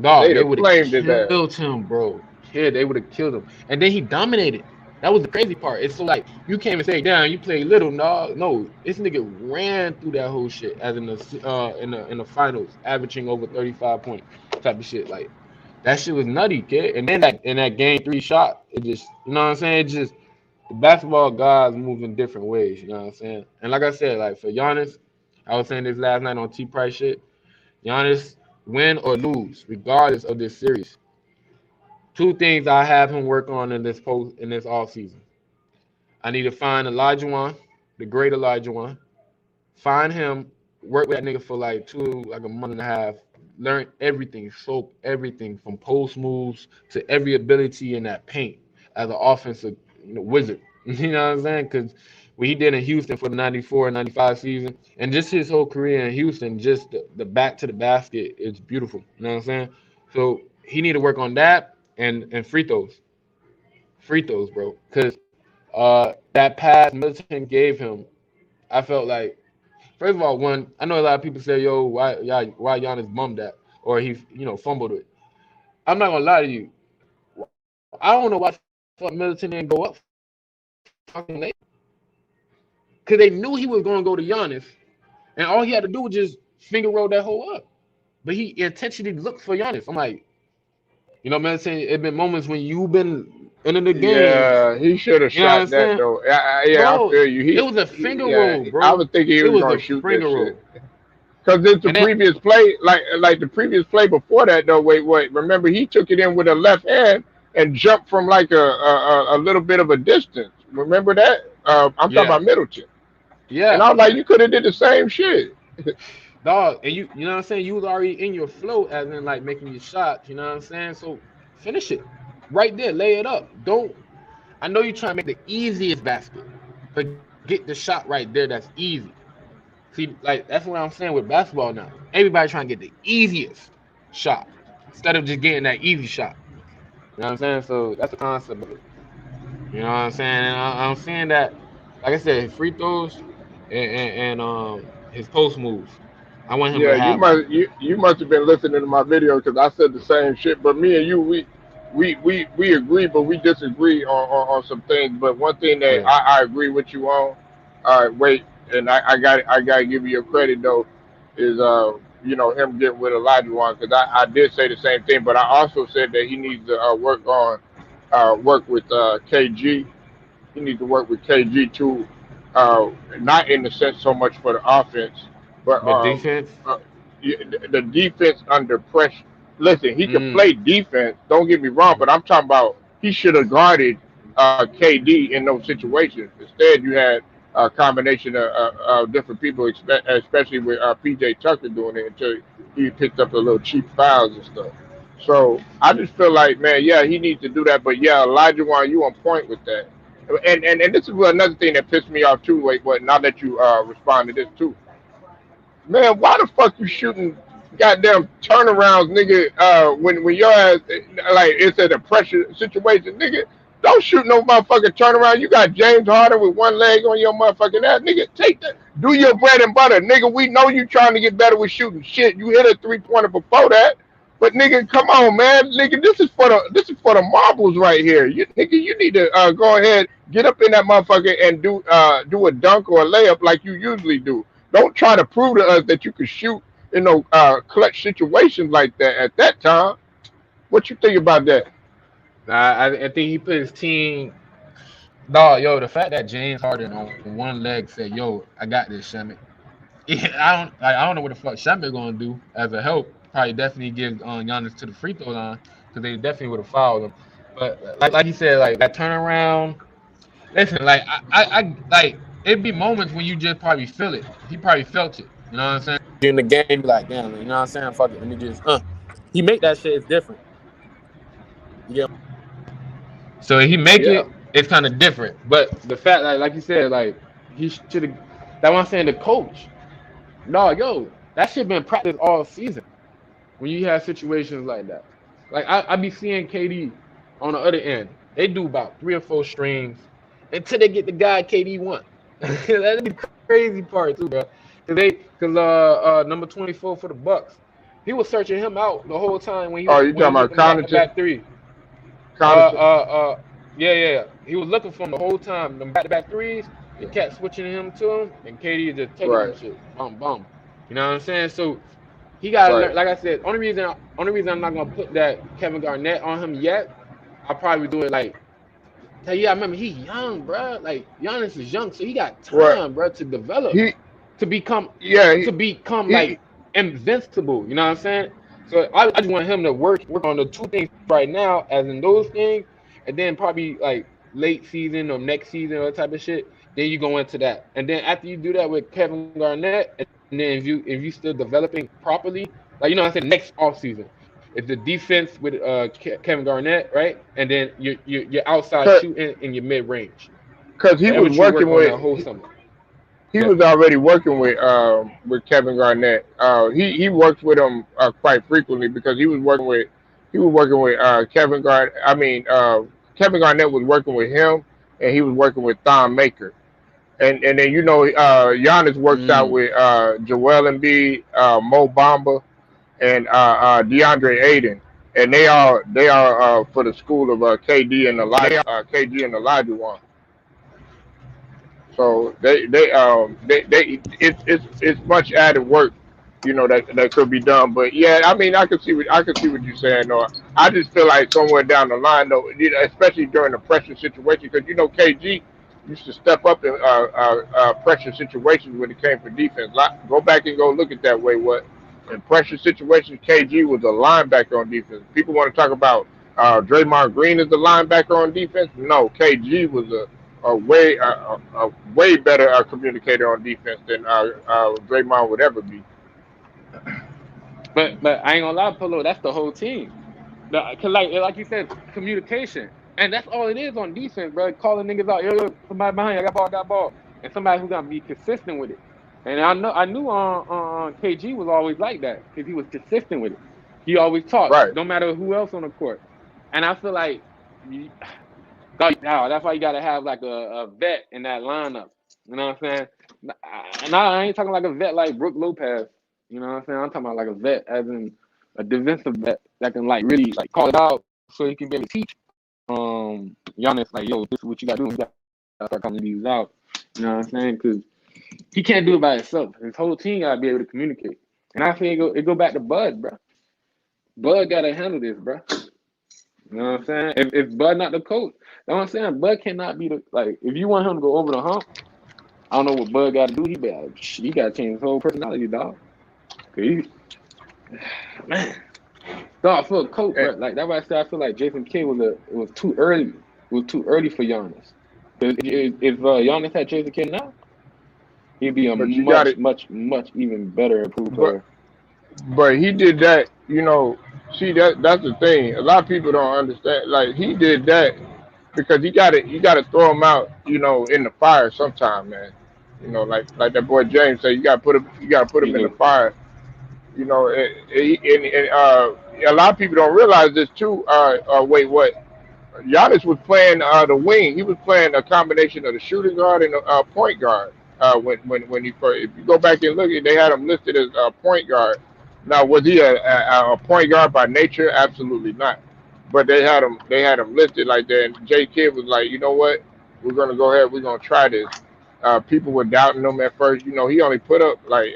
Dog, They'd they have would have flamed his ass. killed him, bro. Kid, they would have killed him. And then he dominated. That was the crazy part. It's so like you can't even say, "Damn, you play little." No, this nigga ran through that whole shit as in the finals, averaging over 35 points type of shit. Like that shit was nutty, kid. And then in that game 3 shot, it just, you know what I'm saying? It just the basketball guys move in different ways. You know what I'm saying? And like I said, like for Giannis, I was saying this last night on T Price shit. Giannis win or lose, regardless of this series. Two things I have him work on in this off season. I need to find Elijah, the great Elijah. Find him, work with that nigga for like a month and a half. Learn everything, soak everything from post moves to every ability in that paint as an offensive wizard. You know what I'm saying? Because what he did in Houston for the 94 and 95 season, and just his whole career in Houston, just the back to the basket is beautiful. You know what I'm saying? So he need to work on that and free throws, bro. Because that pass Middleton gave him, I felt like, first of all, one, I know a lot of people say, "Yo, why Giannis bummed that or he fumbled it." I'm not gonna lie to you. I don't know why the fuck Middleton didn't go up fucking late because they knew he was gonna go to Giannis, and all he had to do was just finger roll that hole up. But he intentionally looked for Giannis. I'm like, Middleton. It's been moments when you've been in the games. Yeah, he should have You know what I'm shot that saying, though. Yeah, I bro? feel you. It was a finger Yeah, roll, I bro. was thinking he It was was gonna a shoot that finger shit. roll, Cause it's the and that previous play, like the previous play before that though. Wait. Remember, he took it in with a left hand and jumped from like a little bit of a distance. Remember that? I'm talking yeah, about Middleton. And yeah. I was like, you could have did the same shit. Dog, and you know what I'm saying? You was already in your flow as in like making your shots, you know what I'm saying? So finish it. Right there, lay it up. Don't I know you're trying to make the easiest basket, but get the shot right there that's easy. See, like that's what I'm saying with basketball now. Everybody trying to get the easiest shot instead of just getting that easy shot. You know what I'm saying? So that's the concept of it. You know what I'm saying? And I'm saying that, like I said, his free throws and his post moves. I want him Yeah, to have them. you must have been listening to my video because I said the same shit. But me and you, we agree, but we disagree on some things. But one thing that Yeah. I agree with you on, wait, and I got to give you your credit though, is him getting with Elijah one because I did say the same thing, but I also said that he needs to work with KG. He needs to work with KG too, not in the sense so much for the offense, but But defense, uh, the defense under pressure. Listen, he could mm, play defense. Don't get me wrong, but I'm talking about he should have guarded KD in those situations. Instead, you had a combination of different people, especially with PJ Tucker doing it until he picked up the little cheap fouls and stuff. So I just feel like, man, yeah, he needs to do that. But yeah, Elijah, Wan, you on point with that. And this is another thing that pissed me off too. Wait, what? Now that you respond to this too, man, why the fuck you shooting goddamn turnarounds, nigga? When your ass like it's at a pressure situation, nigga. Don't shoot no motherfucking turnaround. You got James Harden with one leg on your motherfucking ass, nigga. Take that. Do your bread and butter, nigga. We know you trying to get better with shooting shit. You hit a 3-pointer before that. But nigga, come on, man, nigga, this is for the marbles right here. You nigga, you need to go ahead, get up in that motherfucker and do a dunk or a layup like you usually do. Don't try to prove to us that you can shoot in no clutch situations like that at that time. What you think about that? I think he put his team. Dog, yo, the fact that James Harden on one leg said, "Yo, I got this, Shamit." Yeah, I don't know what the fuck Shamit gonna do as a help. Probably definitely give Giannis to the free throw line because they definitely would have fouled him. But like you said, like that turnaround. Listen, like I like it'd be moments when you just probably feel it. He probably felt it. You know what I'm saying? In the game, be like, damn, you know what I'm saying? Fuck it, let me just He make that shit. It's different. You get so if he make Yeah, it, it's kind of different. But the fact, like you said, like he should have. That's what I'm saying. The coach, no, yo, that shit been practiced all season. When you have situations like that, like I be seeing KD on the other end. They do about 3 or 4 streams until they get the guy KD want. That'd be the crazy part too, bro. Cause number 24 for the Bucks, he was searching him out the whole time oh, you when talking he hit about them back to Connaughton? back three. Uh, Connaughton? yeah. He was looking for him the whole time. Them back-to-back threes, they kept switching him to him, and KD is just taking them Right, shit, bum bum. You know what I'm saying? So he gotta right. learn. Like I said, only reason I'm not gonna put that Kevin Garnett on him yet. I'll probably do it like, hey, yeah, I remember he young, bro. Like Giannis is young, so he got Right. time, bro, to develop, He, to become, yeah, to become he like invincible. You know what I'm saying? So I just want him to work on the two things right now, as in those things, and then probably like late season or next season or type of shit. Then you go into that, and then after you do that with Kevin Garnett, and then if you still developing properly, like you know what I'm saying, next off season, it's the defense with Kevin Garnett, right, and then your outside shooting in your mid range. Because he That's was what you work working on that with whole summer. he Yeah. was already working with Kevin Garnett. He worked with him quite frequently because he was working with Kevin Garnett. I mean, Kevin Garnett was working with him, and he was working with Thon Maker. And then Giannis works out Mm. with Joel Embiid, Mo Bamba, and DeAndre Ayton, and they are for the school of KD and Elijah. So it's much added work, that could be done. But yeah, I mean, I can see what you're saying. Though I just feel like somewhere down the line, though, especially during the pressure situation, because KG used to step up in pressure situations when it came for defense. Go back and go look at that way. What in pressure situations, KG was a linebacker on defense. People want to talk about Draymond Green as the linebacker on defense. No, KG was a way better communicator on defense than Draymond would ever be. But I ain't gonna lie, Polo. That's the whole team. Cause like you said, communication, and that's all it is on defense, bro. Calling niggas out, yo, somebody behind you, I got ball, and somebody who's gonna be consistent with it. And I knew KG was always like that because he was consistent with it. He always talked, Right. no matter who else on the court. And I feel like, that's why you gotta have like a vet in that lineup. You know what I'm saying? And I ain't talking like a vet like Brooke Lopez. You know what I'm saying? I'm talking about like a vet, as in a defensive vet that can like really like call it out so he can be able to teach Giannis like, yo, this is what you gotta do. You gotta start calling these out. You know what I'm saying? Because he can't do it by himself. His whole team gotta be able to communicate. And I think it go back to Bud, bro. Bud gotta handle this, bro. You know what I'm saying? If Bud not the coach, you know what I'm saying? Bud cannot be the like. If you want him to go over the hump, I don't know what Bud got to do. He got to change his whole personality, dog. 'Cause man, dog, for a coach, And, bro. Like that's why I said I feel like Jason Kidd was too early. It was too early for Giannis. If Giannis had Jason Kidd now, he'd be a but you got much, it. much, much even better improved But player. but he did that. See that's the thing. A lot of people don't understand. Like he did that because you got to throw him out. In the fire sometime, man. Like that boy James said, you got to put him in the Yeah. fire. And a lot of people don't realize this too. Wait, what? Giannis was playing the wing. He was playing a combination of the shooting guard and the point guard. When he first, if you go back and look, they had him listed as a point guard. Now, was he a point guard by nature? Absolutely not. But they had him listed like that. And Jay Kidd was like, you know what? We're gonna go ahead. We're gonna try this. People were doubting him at first. He only put up like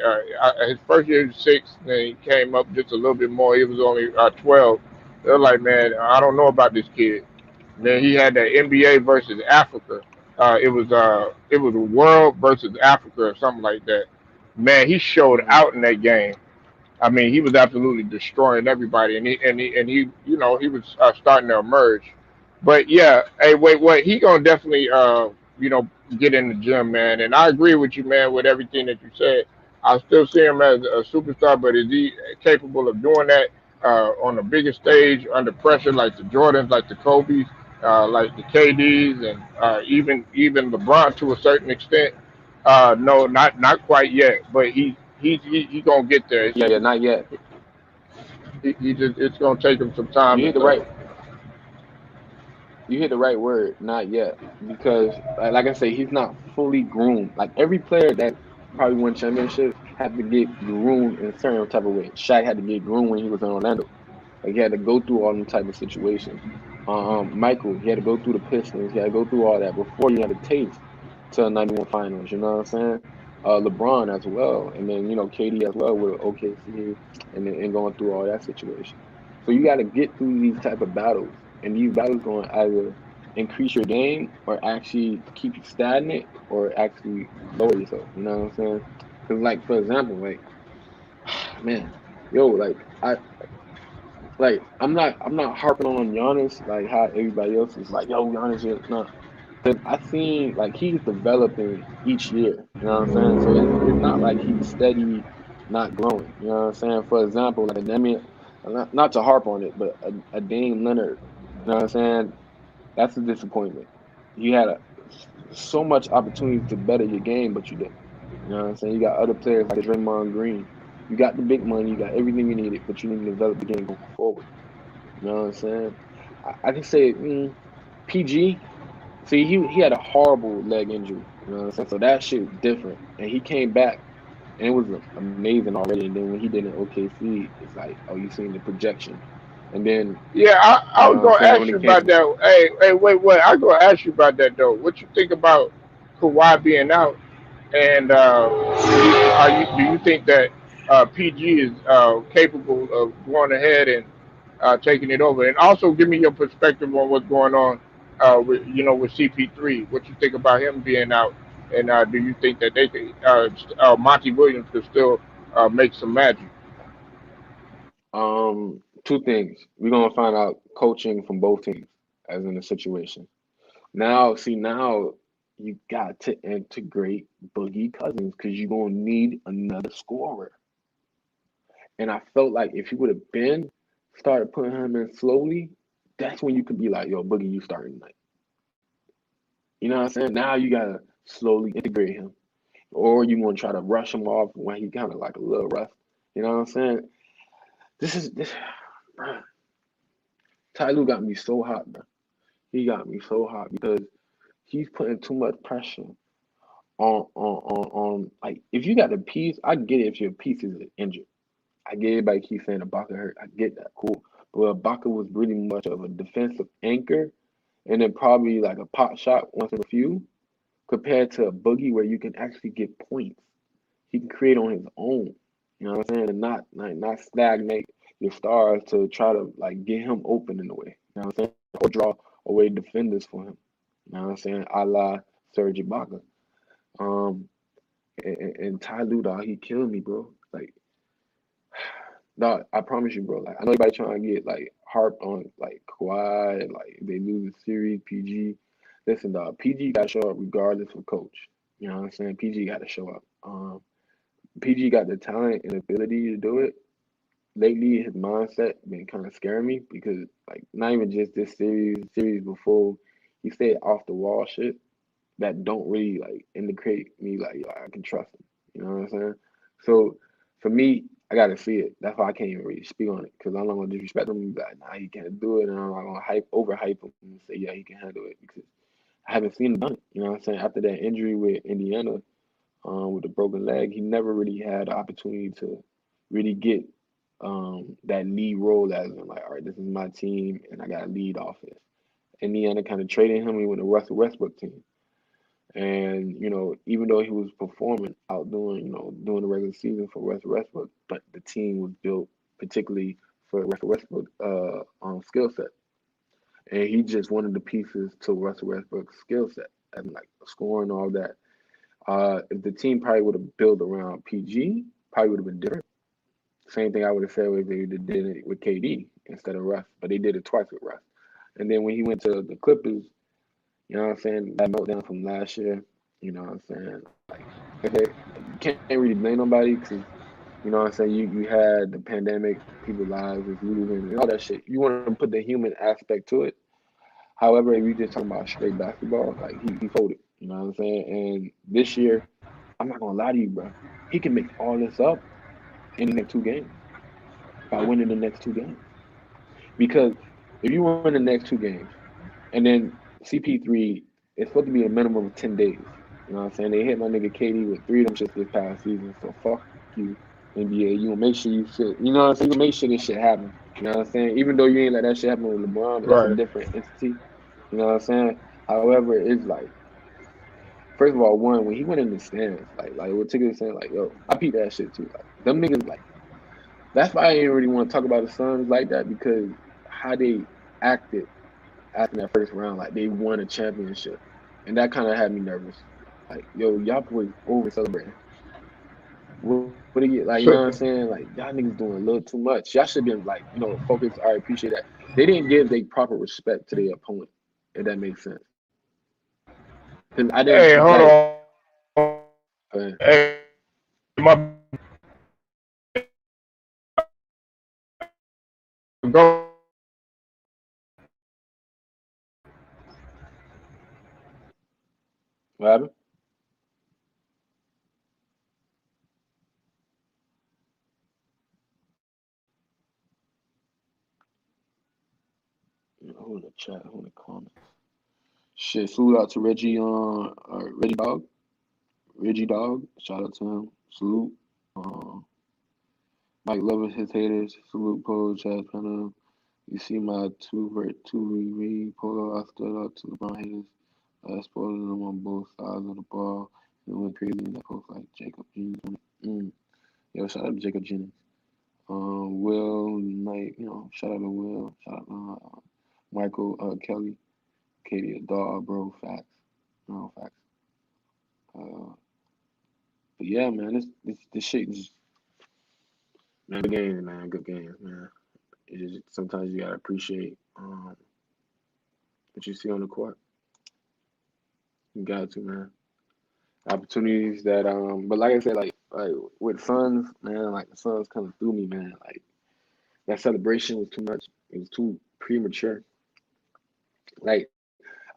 his first year was 6, then he came up just a little bit more. He was only 12. They're like, man, I don't know about this kid. Then he had the NBA versus Africa. It was a world versus Africa or something like that. Man, he showed Mm-hmm. out in that game. I mean, he was absolutely destroying everybody, and he was starting to emerge. But yeah, hey, wait, what? He gonna definitely get in the gym, man. And I agree with you, man, with everything that you said. I still see him as a superstar, but is he capable of doing that on the biggest stage under pressure, like the Jordans, like the Kobe's, like the KDs, and even LeBron to a certain extent? No, not quite yet, but he gonna get there. Yeah, yeah, not yet. He just it's gonna take him some time You and hit the stuff. right. You hit the right word. Not yet, because like I say, he's not fully groomed. Like every player that probably won championships had to get groomed in a certain type of way. Shaq had to get groomed when he was in Orlando. Like he had to go through all them type of situations. Michael, he had to go through the Pistons. He had to go through all that before he had a taste to a 91 finals. You know what I'm saying? LeBron as well, and then KD as well with OKC, and going through all that situation. So you got to get through these type of battles, and these battles going to either increase your game or actually keep you stagnant or actually lower yourself. You know what I'm saying? Because like for example, like man, yo, like like I'm not harping on Giannis like how everybody else is like, yo, Giannis is not. Cause I seen like he's developing each year. You know what I'm saying? So it's not like he's steady, not growing. You know what I'm saying? For example, like I mean, not to harp on it, but a Dame Leonard. You know what I'm saying? That's a disappointment. You had so much opportunity to better your game, but you didn't. You know what I'm saying? You got other players like Draymond Green. You got the big money, you got everything you needed, but you didn't develop the game going forward. You know what I'm saying? I can say PG. See, he had a horrible leg injury. You know what I'm saying? So that shit different, and he came back, and it was amazing already. And then when he did in OKC, it's like, oh, you seen the projection, and then Yeah, you I know was what I'm gonna saying ask when you it came about to that. Hey, wait. I was gonna ask you about that though. What you think about Kawhi being out, and do you think that PG is capable of going ahead and taking it over? And also, give me your perspective on what's going on with CP3. What you think about him being out, and do you think that they could Monty Williams could still make some magic? two things. We're gonna find out coaching from both teams as in the situation. Now you got to integrate Boogie Cousins because you're gonna need another scorer. And I felt like if you would have been started putting him in slowly, that's when you could be like, yo, Boogie, you starting like, you know what I'm saying? Now you gotta slowly integrate him, or you want to try to rush him off when he kind of like a little rough. You know what I'm saying? This, bruh, Ty Lue got me so hot, bro. He got me so hot because he's putting too much pressure on like if you got a piece, I get it if your piece is injured. I get everybody keep saying Ibaka hurt. I get that, cool. But Ibaka was really much of a defensive anchor and then probably like a pop shot once in a few compared to a Boogie where you can actually get points. He can create on his own. You know what I'm saying? And not stagnate your stars to try to like get him open in a way. You know what I'm saying? Or draw away defenders for him. You know what I'm saying? A la Serge Ibaka. Um and Ty Lue, dog, he killed me, bro. Like, dog, I promise you, bro. Like, I know everybody trying to get like harped on like Kawhi and like they lose the series, PG. Listen, dog, PG got to show up regardless of coach. You know what I'm saying? PG got to show up. PG got the talent and ability to do it. Lately, his mindset been kind of scaring me because like not even just this series before, he stayed off the wall shit that don't really like indicate me like yo, I can trust him. You know what I'm saying? So for me, I gotta see it. That's why I can't even really speak on it because I'm not gonna disrespect him. And be like, nah, he can't do it, and I'm not gonna overhype him and say yeah, he can handle it because I haven't seen him done it. You know what I'm saying? After that injury with Indiana, with the broken leg, he never really had the opportunity to really get that lead role as in like, all right, this is my team and I got to lead offense. Indiana kind of traded him. He went to Russell Westbrook team. And, even though he was performing, outdoing, doing the regular season for Russell Westbrook, but the team was built particularly for Russell Westbrook skill set. And he just wanted the pieces to Russell Westbrook's skill set and like scoring all that. If the team probably would have built around PG, probably would have been different. Same thing I would have said if they did it with KD instead of Russ, but they did it twice with Russ. And then when he went to the Clippers, you know what I'm saying, that meltdown from last year, you know what I'm saying, like, okay, you can't really blame nobody because, you know what I'm saying, you had the pandemic, people's lives was losing, and all that shit. You want to put the human aspect to it. However, if you just talking about straight basketball, like he folded, you know what I'm saying? And this year, I'm not gonna lie to you, bro. He can make all this up in the next two games by winning the next two games. Because if you win the next two games, and then CP3 is supposed to be a minimum of 10 days. You know what I'm saying? They hit my nigga KD with three of them shits this past season. So fuck you, NBA. You gonna make sure you shit. You know what I'm saying? You make sure this shit happen. You know what I'm saying? Even though you ain't let that shit happen with LeBron, but that's a Right. different entity. You know what I'm saying? However, it's like first of all, one when he went in the stands, like what Tigger saying, like yo, I peeped that shit too. Like them niggas, like that's why I didn't really want to talk about the Suns like that because how they acted after that first round, like they won a championship, and that kind of had me nervous. Like yo, y'all boys over celebrating. What do you like? You know what I'm saying? Like y'all niggas doing a little too much. Y'all should be like, focused. I appreciate that. They didn't give their proper respect to their opponent. If that makes sense. 'Cause I didn't Hey, hold like. on. Uh, Hey, my go. what happened? Who in the chat? Who in the comments? Shit, salute out to Reggie. Reggie Dog. Reggie Dog. Shout out to him. Salute. Uh, Mike loving his haters. Salute Polo Chaz Penna. You see my two Polo. I stood up to LeBron haters. I exposed them on both sides of the ball. And went crazy in that post like Jacob Jennings. Yo, shout out to Jacob Jennings. Will Knight, shout out to Will. Shout out to Michael Kelly. Katie, a dog, bro. Facts. No facts. Uh, but yeah, man, this shit is man, good games, man. Good games, man. It just, sometimes you gotta appreciate what you see on the court. You got to, man. Opportunities that but like I said, like with Suns, man, like the Suns coming through me, man. Like that celebration was too much. It was too premature. Like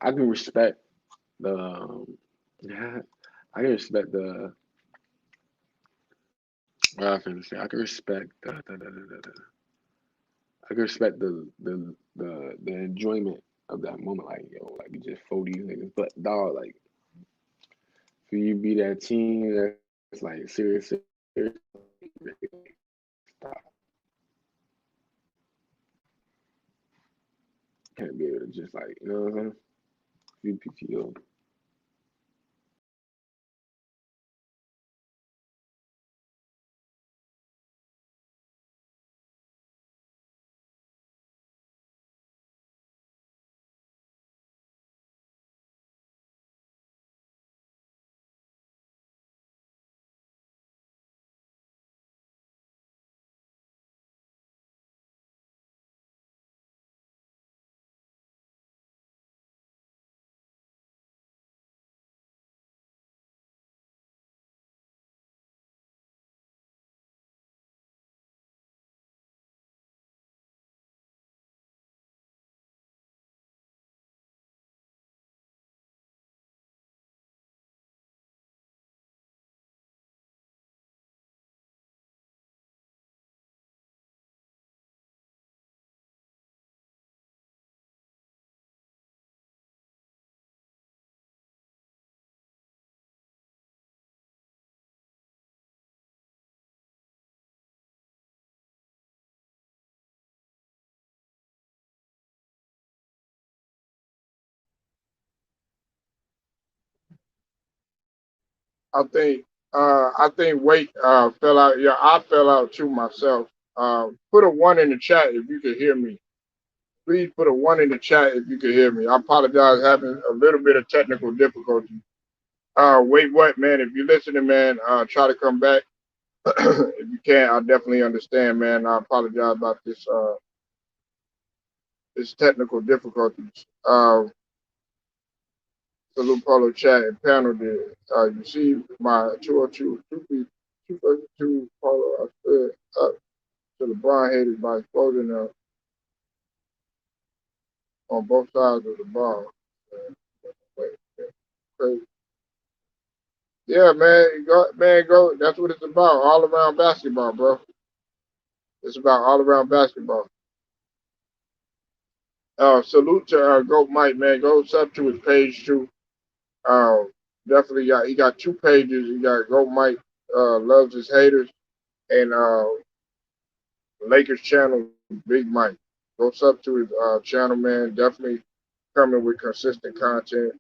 I can respect the yeah, I can respect the what I finna say. I can respect I can respect the enjoyment of that moment. Like like you just fold these niggas, but dog, like for you be that team that's like serious, stop. Can't be able to just like what I'm saying. UPTO. I think Wait fell out. Yeah, I fell out too myself. Put a one in the chat if you could hear me. Please put a one in the chat if you could hear me. I apologize having a little bit of technical difficulty. Wait, what, man? If you're listening, man, try to come back. If you can't, I definitely understand, man. I apologize about this technical difficulties. The little Polo chat and panel did. You see my 202, 232 Polo. I said up to the Brown haters by exposing them on both sides of the ball. Wait, crazy. Yeah, man, go. That's what it's about. All around basketball, bro. It's about all around basketball. Salute to Goat Mike, man. Go sub to his page too. Definitely he got two pages. He got Goat Mike loves his haters and Lakers channel Big Mike. Go sub to his channel, man. Definitely coming with consistent content.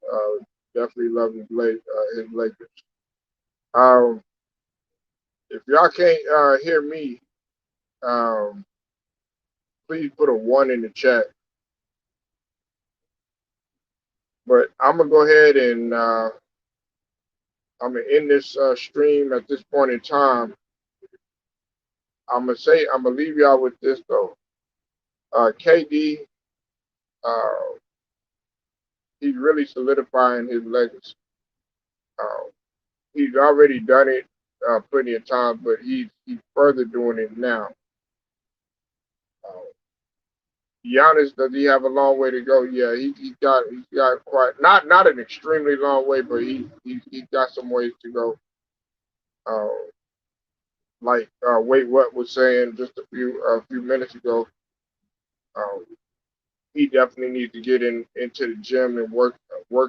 Definitely love his Lakers. Um, if y'all can't hear me, um, please put a one in the chat. But I'm gonna go ahead and I'm gonna end this stream at this point in time. I'm gonna leave y'all with this though. KD, uh, he's really solidifying his legacy. Uh, he's already done it plenty of times, but he's further doing it now. Uh, Giannis, does he have a long way to go? Yeah, he's got quite not an extremely long way, but he's got some ways to go. Uh, like Wait What was saying just a few minutes ago, um, he definitely needs to get into the gym and work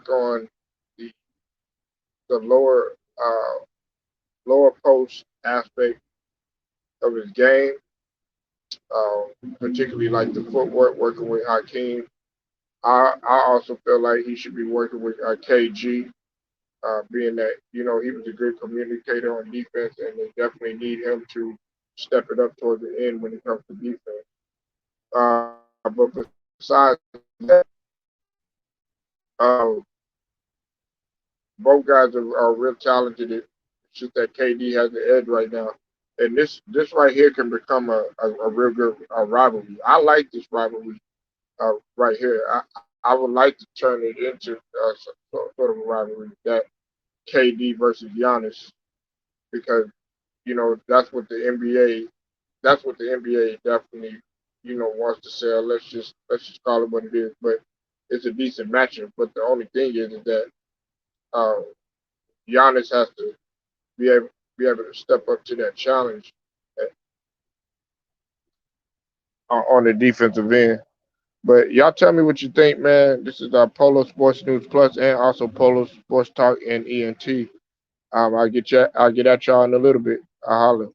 on the the lower post aspect of his game, particularly like the footwork, working with Hakeem. I also feel like he should be working with KG, being that he was a good communicator on defense, and they definitely need him to step it up towards the end when it comes to defense. But besides that, uh, both guys are real talented. It's just that KD has the edge right now, and this right here can become a real good rivalry. I like this rivalry right here. I would like to turn it into sort of a rivalry that KD versus Giannis, because that's what the NBA definitely wants to sell. Let's just call it what it is. But it's a decent matchup. But the only thing is that uh, Giannis has to be able to step up to that challenge on the defensive end. But y'all tell me what you think, man. This is Polo Sports News Plus and also Polo Sports Talk and ENT. I'll get at y'all in a little bit. I'll holler.